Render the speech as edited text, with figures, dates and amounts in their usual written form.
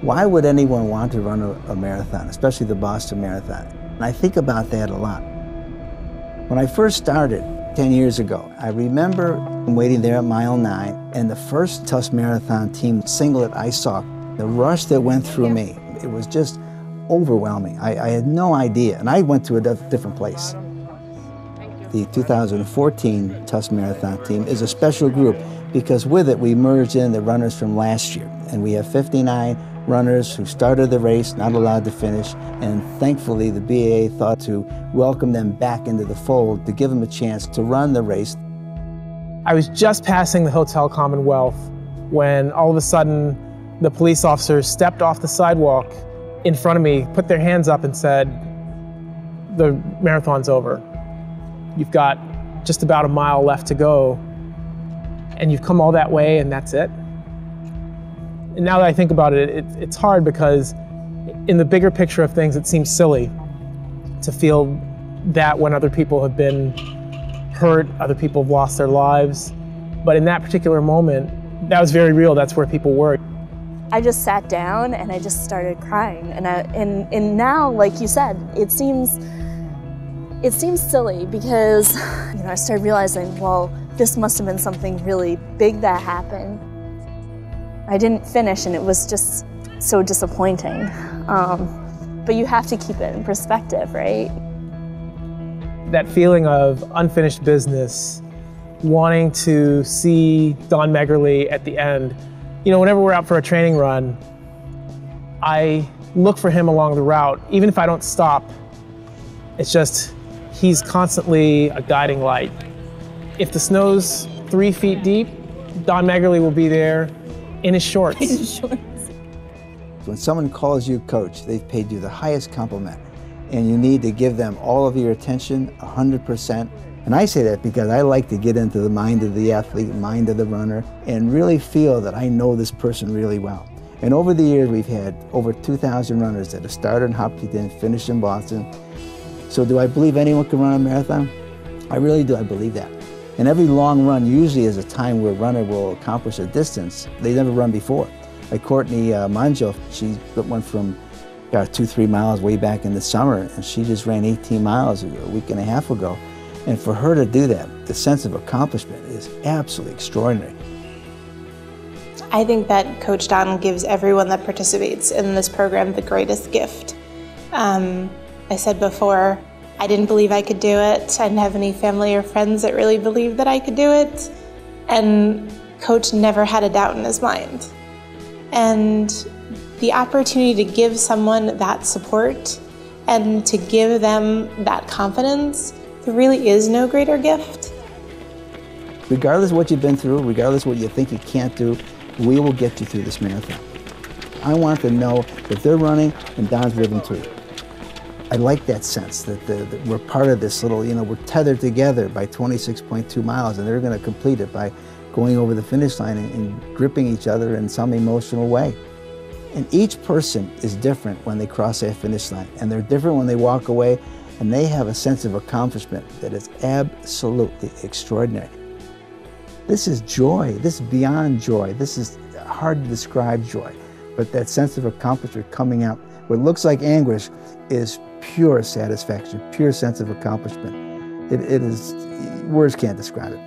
Why would anyone want to run a marathon, especially the Boston Marathon? And I think about that a lot. When I first started 10 years ago, I remember waiting there at mile 9, and the first Tufts Marathon Team singlet I saw, the rush that went through me, it was just overwhelming. I had no idea, and I went to a different place. The 2014 Tufts Marathon Team is a special group because with it we merged in the runners from last year, and we have 59 runners who started the race, not allowed to finish, and thankfully the BAA thought to welcome them back into the fold to give them a chance to run the race. I was just passing the Hotel Commonwealth when all of a sudden the police officers stepped off the sidewalk in front of me, put their hands up and said, "The marathon's over. You've got just about a mile left to go, and you've come all that way and that's it." And now that I think about it, it's hard because in the bigger picture of things, it seems silly to feel that when other people have been hurt, other people have lost their lives. But in that particular moment, that was very real. That's where people were. I just sat down and I just started crying. And now, like you said, it seems silly because I started realizing, well, this must have been something really big that happened. I didn't finish and it was just so disappointing. But you have to keep it in perspective, right? That feeling of unfinished business, wanting to see Don Megerle at the end. Whenever we're out for a training run, I look for him along the route. Even if I don't stop, it's just, he's constantly a guiding light. If the snow's 3 feet deep, Don Megerle will be there in his shorts. In his shorts. When someone calls you coach, they've paid you the highest compliment, and you need to give them all of your attention, 100%. And I say that because I like to get into the mind of the athlete, mind of the runner, and really feel that I know this person really well. And over the years, we've had over 2,000 runners that have started in Hopkinton, finished in Boston. So do I believe anyone can run a marathon? I really do, I believe that. And every long run usually is a time where a runner will accomplish a distance they never run before. Like Courtney Monjo, she went from 2-3 miles way back in the summer, and she just ran 18 miles a week and a half ago. And for her to do that, the sense of accomplishment is absolutely extraordinary. I think that Coach Don gives everyone that participates in this program the greatest gift. I said before, I didn't believe I could do it. I didn't have any family or friends that really believed that I could do it. And Coach never had a doubt in his mind. And the opportunity to give someone that support and to give them that confidence, there really is no greater gift. Regardless of what you've been through, regardless of what you think you can't do, we will get you through this marathon. I want to know that they're running and Don's living too. I like that sense that we're part of this little, we're tethered together by 26.2 miles, and they're going to complete it by going over the finish line and gripping each other in some emotional way. And each person is different when they cross that finish line, and they're different when they walk away, and they have a sense of accomplishment that is absolutely extraordinary. This is joy. This is beyond joy. This is hard to describe joy, but that sense of accomplishment coming out, what looks like anguish is pure satisfaction, pure sense of accomplishment. It is, words can't describe it.